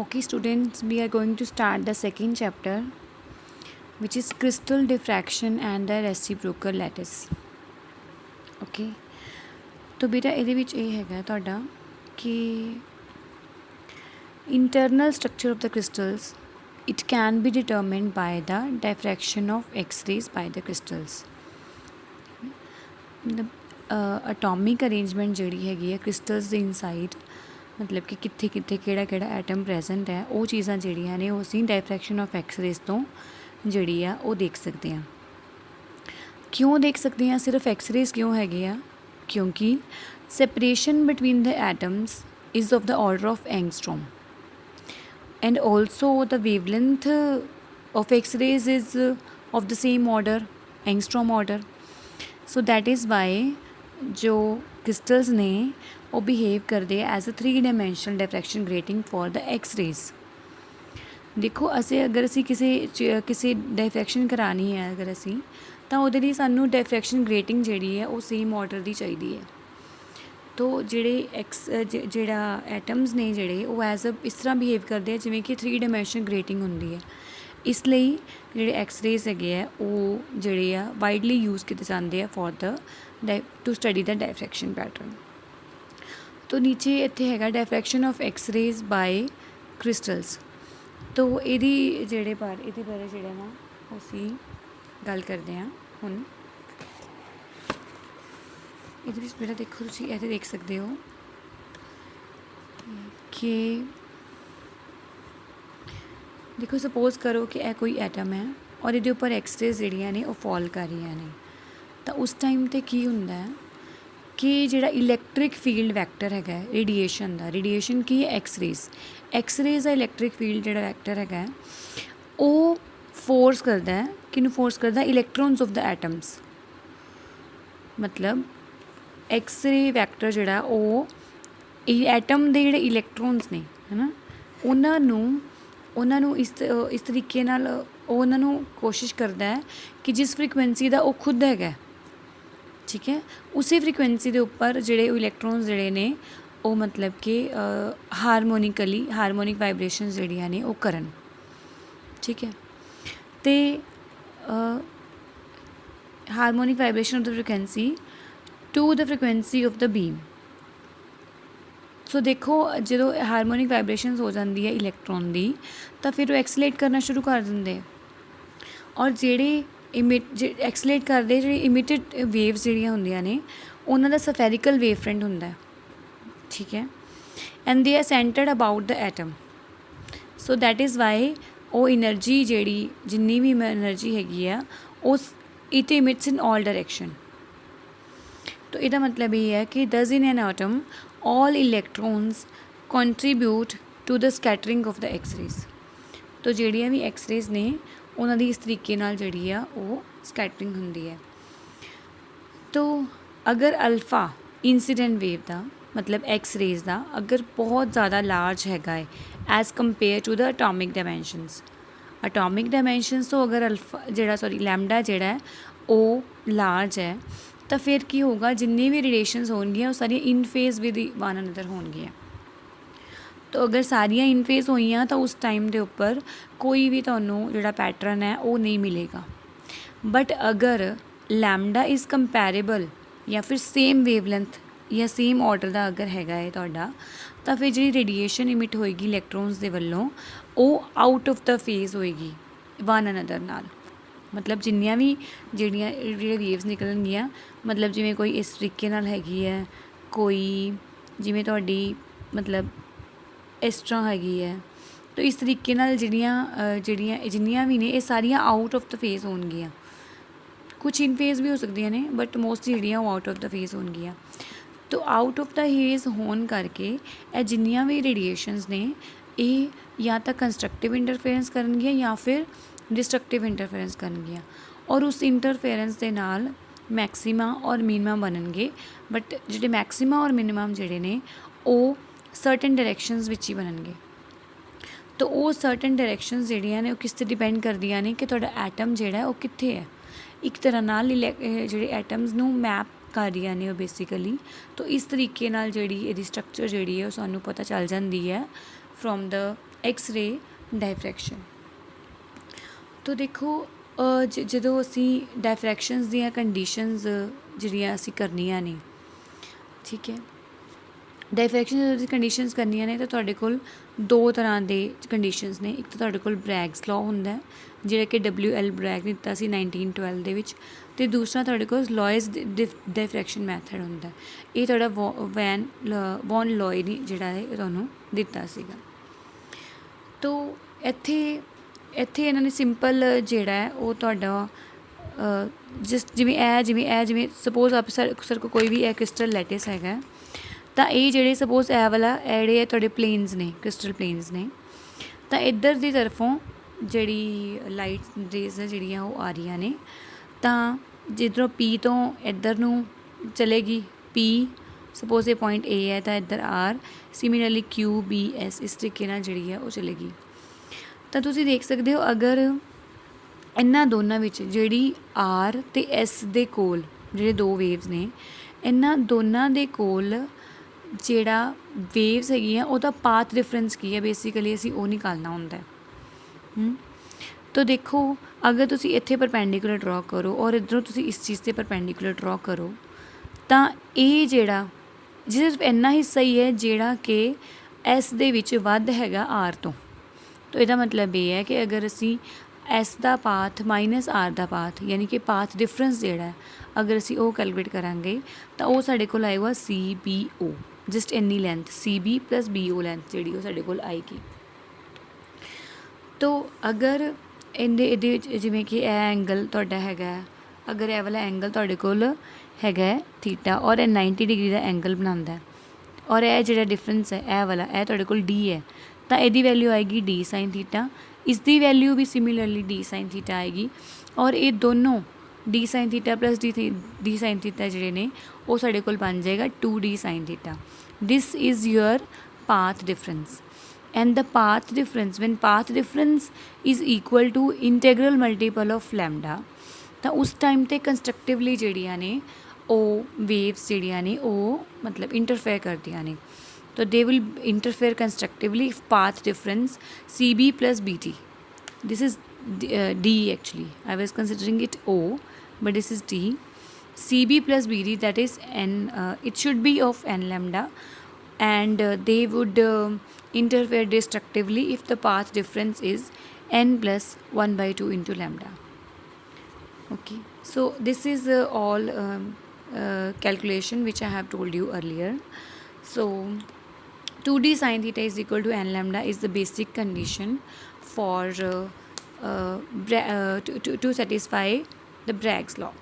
Okay, students, we are going to start the second chapter, which is crystal diffraction and the reciprocal lattice. Okay, तो बेटा ਇਹਦੇ ਵਿੱਚ ਇਹ ਹੈਗਾ ਤੁਹਾਡਾ कि internal structure of the crystals, it can be determined by the diffraction of X-rays by the crystals. मतलब atomic arrangement ਜਿਹੜੀ ਹੈਗੀ ਹੈ crystals ਦੇ inside, मतलब कि कित्थे कित्थे केड़ा केड़ा एटम प्रेजेंट है, वो चीज़ां जिहड़ियां ने वो असीं डायफ्रैक्शन ऑफ एक्सरेज तो जिहड़ी आ वो देख सकते हैं। क्यों देख सकते हैं? सिर्फ एक्सरेज क्यों हैगे आ? क्योंकि separation between the atoms is of the order of angstrom and also the wavelength of X-rays is of the same order, angstrom order. So that is why जो क्रिस्टल्स ने वो बिहेव करते हैं as a 3 dimensional diffraction grating for the X-rays. देखो अगर असी किसी diffraction करानी है अगर असी तो वो सानू डिफ्रैक्शन ग्रेटिंग जी है वो सेम ऑर्डर की चाहिए है। तो जेड़ा एटम्स ने जेड़े वो एज अ इस तरह बिहेव करते हैं जिमें कि 3 डायमेंशनल ग्रेटिंग होंगी है। इसलिए जेड़े एक्सरेज है वो जेड़े आ वाइडली यूज़ किए जाते हैं for the to study the diffraction pattern. तो नीचे इत्थे हैगा diffraction of X-rays by crystals. तो ਇਹਦੀ ਜਿਹੜੇ ਇਹਦੇ ਬਾਰੇ ਜਿਹੜਾ ਨਾ ਅਸੀਂ ਗੱਲ ਕਰਦੇ ਹਾਂ ਹੁਣ। ਇਹਦੇ ਵਿੱਚ ਮੇਰਾ ਦੇਖੋ ਤੁਸੀਂ ਇੱਥੇ ਦੇਖ ਸਕਦੇ ਹੋ कि देखो सपोज करो कि यह कोई एटम है और ये उपर एक्सरेज जिहड़ियां ने वो फॉल कर रही ने, तो उस टाइम ते की हुंदा है कि जिहड़ा इलैक्ट्रिक फील्ड वैक्टर है रेडिएशन का, रेडिएशन की है एक्सरेज का इलैक्ट्रिक फील्ड जिहड़ा वैक्टर है वो फोर्स करता है किनू फोर्स करता है इलैक्ट्रॉन्स ऑफ द एटम्स। मतलब एक्सरे वैक्टर जिहड़ा वो एटम के जिहड़े इलैक्ट्रॉन्स ने है ना उन्होंने इस तरीके नाल उन्होंने कोशिश करता है कि जिस फ्रीकुएंसी का वो खुद है, ठीक है, उसी फ्रीकुएंसी के उपर जिहड़े इलैक्ट्रॉन्स जिहड़े ने वो मतलब कि हारमोनिक वाइब्रेशनस जिहड़ियां ने वो करन, ठीक है। तो harmonic vibration of the frequency to the frequency of the beam. So देखो जो हारमोनिक वाइब्रेशनस हो जाती है इलैक्ट्रॉन की तो फिर वो एक्सलेट करना शुरू कर देंगे और जेड़े एक्सलेट करते जो इमिटेड वेव्स जिहड़ियां होंदियां ने उन्हां दा सफेरिकल वेव फ्रंट हुंदा है, ठीक है, and they are centred about the atom. So that is why वो एनर्जी जिहड़ी जिन्नी भी एनर्जी हैगी आ उस it emits in all direction. तो इसका मतलब ये है कि thus in an atom all electrons contribute to the scattering of the X rays. तो जिहड़ियां भी एक्सरेज ने उन्हां दी इस तरीके नाल जिहड़ी आ वो स्कैटरिंग हुंदी है। तो अगर अल्फा इंसीडेंट वेव का मतलब एक्सरेज का अगर बहुत ज़्यादा लार्ज हैगा है as compare to the atomic dimensions तो अगर अल्फा लैम्डा जिहड़ा है वो लार्ज है तो फिर की होगा जिन्नी भी रेडिएशनस होंगियां वो सारियां इन फेज विद वन अनदर होंगियां। तो अगर सारियां इन फेज होईयां तो उस टाइम के उपर कोई भी तुहानूं जिहड़ा पैटर्न है वो नहीं मिलेगा। बट अगर लैम्डा इज़ कंपैरेबल या फिर सेम वेवलेंथ या सेम ऑर्डर का अगर हैगा है तुहाडा तो फिर जी रेडिएशन इमिट होएगी इलैक्ट्रॉन्स दे वल्लों वो आउट ऑफ द फेज होएगी वन अनदर नाल। मतलब जिन्नियां भी जिहड़ियां वेव्स निकलणगियां मतलब जिवें कोई इस तरीके नाल हैगी है, कोई जिवें तुहाडी मतलब इस तरह हैगी है, तो इस तरीके नाल जिन्नियां भी ने ये सारियां आउट ऑफ द फेज होणगियां। कुछ इन फेज भी हो सकदियां ने बट मोस्टली जिहड़ियां आउट ऑफ द फेज होणगियां। तो आउट ऑफ द फेज होने करके ये जिन्नियां भी रेडिएशनस ने ये या तो कंस्ट्रक्टिव इंटरफेरेंस करनगियां या फिर डिस्ट्रक्टिव इंटरफेरेंस करनगियां और उस इंटरफेरेंस के नाल मैक्सिमा और मिनिमम बननगे। बट जिहड़े मैक्सिमा और मिनिमम जिहड़े ने वो सर्टन डायरैक्शनस विच ही बननगे। तो वो सर्टन डायरैक्शनस जिहड़ियां ने वो किस ते डिपेंड करदियां ने कि तुहाडा एटम जिहड़ा है वो कित्थे है। एक तरह नाल जिहड़े एटम्स नूं मैप कर रही ने बेसिकली। तो इस तरीके नाल जिहड़ी इहदी स्ट्रक्चर जिहड़ी है वो सानूं पता चल जाती है from the X ray diffraction. तो देखो ਜਦੋਂ ਅਸੀਂ ਡਾਇਫਰੈਕਸ਼ਨਸ ਦੀਆਂ ਕੰਡੀਸ਼ਨਸ ਜਿਹੜੀਆਂ ਅਸੀਂ ਕਰਨੀਆਂ ਨੇ, ਠੀਕ ਹੈ, ਡਾਇਫਰੈਕਸ਼ਨ ਜਦੋਂ ਅਸੀਂ ਕੰਡੀਸ਼ਨਸ ਕਰਨੀਆਂ ਨੇ ਤਾਂ ਤੁਹਾਡੇ ਕੋਲ ਦੋ ਤਰ੍ਹਾਂ ਦੇ ਕੰਡੀਸ਼ਨਸ ਨੇ। ਇੱਕ ਤਾਂ ਤੁਹਾਡੇ ਕੋਲ ਬ੍ਰੈਗਸ ਲਾਅ ਹੁੰਦਾ ਜਿਹੜਾ ਕਿ WL ਬ੍ਰੈਗ ਨੇ ਦਿੱਤਾ ਸੀ 1912 ਦੇ ਵਿੱਚ, ਅਤੇ ਦੂਸਰਾ ਤੁਹਾਡੇ ਕੋਲ ਲੋਇਜ਼ ਡਾਇਫਰੈਕਸ਼ਨ ਮੈਥਡ ਹੁੰਦਾ। ਇਹ ਤੁਹਾਡਾ ਵੌਨ ਲੋਏ ਨੇ ਜਿਹੜਾ ਹੈ ਤੁਹਾਨੂੰ ਦਿੱਤਾ ਸੀਗਾ। ਤੋ ਇੱਥੇ ਇਹਨਾਂ ਨੇ ਸਿੰਪਲ ਜਿਹੜਾ ਹੈ ਉਹ ਤੁਹਾਡਾ ਜਿਵੇਂ ਸਪੋਜ਼ ਆਪ ਸਰ ਕੋ ਕੋਈ ਵੀ ਇਹ ਕ੍ਰਿਸਟਲ ਲੈਟਿਸ ਹੈਗਾ, ਤਾਂ ਇਹ ਜਿਹੜੇ ਸਪੋਜ਼ ਇਹ ਵਾਲਾ ਜਿਹੜੇ ਤੁਹਾਡੇ ਪਲੇਨਸ ਨੇ, ਕ੍ਰਿਸਟਲ ਪਲੇਨਸ ਨੇ, ਤਾਂ ਇੱਧਰ ਦੀ ਤਰਫੋਂ ਜਿਹੜੀ ਲਾਈਟ ਰੇਜ਼ ਜਿਹੜੀਆਂ ਉਹ ਆ ਰਹੀਆਂ ਨੇ, ਤਾਂ ਜਿੱਧਰੋਂ P ਤੋਂ ਇੱਧਰ ਨੂੰ ਚਲੇਗੀ P, ਸਪੋਜ਼ ਇਹ ਪੁਆਇੰਟ A ਹੈ ਤਾਂ ਇੱਧਰ R, similarly Q B S ਇਸ ਤਰੀਕੇ ਨਾਲ ਜਿਹੜੀ ਹੈ ਉਹ ਚਲੇਗੀ। ਤਾਂ ਤੁਸੀਂ ਦੇਖ ਸਕਦੇ ਹੋ ਅਗਰ ਇਹਨਾਂ ਦੋਨਾਂ ਵਿੱਚ ਜਿਹੜੀ R ਅਤੇ S ਦੇ ਕੋਲ ਜਿਹੜੇ ਦੋ ਵੇਵਸ ਨੇ, ਇਹਨਾਂ ਦੋਨਾਂ ਦੇ ਕੋਲ ਜਿਹੜਾ ਵੇਵਸ ਹੈਗੀਆਂ ਉਹਦਾ ਪਾਥ ਡਿਫਰੈਂਸ ਕੀ ਹੈ, ਬੇਸਿਕਲੀ ਅਸੀਂ ਉਹ ਨਿਕਾਲਣਾ ਹੁੰਦਾ। ਤਾਂ ਦੇਖੋ ਅਗਰ ਤੁਸੀਂ ਇੱਥੇ ਪਰਪੈਂਡੀਕੂਲਰ ਡਰਾ ਕਰੋ ਔਰ ਇੱਧਰੋਂ ਤੁਸੀਂ ਇਸ ਚੀਜ਼ 'ਤੇ ਪਰਪੈਂਡੀਕੂਲਰ ਡਰਾ ਕਰੋ, ਤਾਂ ਇਹ ਜਿਹੜਾ ਸਿਰਫ ਇੰਨਾ ਹਿੱਸਾ ਹੀ ਹੈ ਜਿਹੜਾ ਕਿ S ਦੇ ਵਿੱਚ ਵੱਧ ਹੈਗਾ R ਤੋਂ। ਤਾਂ ਇਹਦਾ ਮਤਲਬ ਇਹ ਹੈ ਕਿ ਅਗਰ ਅਸੀਂ S ਦਾ ਪਾਥ ਮਾਈਨਸ R ਦਾ ਪਾਥ, ਯਾਨੀ ਕਿ ਪਾਥ ਡਿਫਰੈਂਸ ਜਿਹੜਾ ਅਗਰ ਅਸੀਂ ਉਹ ਕੈਲਕੂਲੇਟ ਕਰਾਂਗੇ ਤਾਂ ਉਹ ਸਾਡੇ ਕੋਲ ਆਏਗਾ CBO, ਜਸਟ ਇੰਨੀ length CB plus BO length ਜਿਹੜੀ ਉਹ ਸਾਡੇ ਕੋਲ ਆਏਗੀ। ਤੋ ਅਗਰ ਇਹਦੇ ਵਿੱਚ ਜਿਵੇਂ ਕਿ ਇਹ ਐਂਗਲ ਤੁਹਾਡਾ ਹੈਗਾ, ਅਗਰ ਇਹ ਵਾਲਾ ਐਂਗਲ ਤੁਹਾਡੇ ਕੋਲ ਹੈਗਾ ਥੀਟਾ ਔਰ ਇਹ 90 ਡਿਗਰੀ ਦਾ ਐਂਗਲ ਬਣਾਉਂਦਾ, ਔਰ ਇਹ ਜਿਹੜਾ ਡਿਫਰੈਂਸ ਹੈ ਇਹ ਵਾਲਾ ਇਹ ਤੁਹਾਡੇ ਕੋਲ D ਹੈ, ਤਾਂ ਇਹਦੀ ਵੈਲਿਊ ਆਏਗੀ D ਸਾਈਨ ਥੀਟਾ, ਇਸ ਦੀ ਵੈਲਿਊ ਵੀ ਸਿਮਿਲਰਲੀ D ਸਾਈਨ ਥੀਟਾ ਆਏਗੀ, ਔਰ ਇਹ ਦੋਨੋਂ D sign theta plus D sign theta ਜਿਹੜੇ ਨੇ ਉਹ ਸਾਡੇ ਕੋਲ ਬਣ ਜਾਏਗਾ 2D sign theta. This is your path difference, and the path difference, when path difference is equal to integral multiple of lambda, ਤਾਂ ਉਸ ਟਾਈਮ 'ਤੇ ਕੰਸਟਰਕਟਿਵਲੀ ਜਿਹੜੀਆਂ ਨੇ ਉਹ ਵੇਵਸ ਜਿਹੜੀਆਂ ਨੇ ਉਹ ਮਤਲਬ ਇੰਟਰਫੇਅਰ ਕਰਦੀਆਂ ਨੇ। ਤਾਂ they will interfere constructively if path difference CB plus BT, this is D actually, I was considering it O, but this is D, CB plus BD, that is n, it should be of n lambda, and they would interfere destructively if the path difference is n plus 1/2 into lambda. Okay, so this is all calculation which I have told you earlier. So 2D sin theta is equal to n lambda is the basic condition for to satisfy the Bragg's law.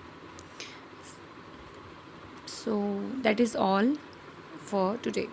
So that is all for today.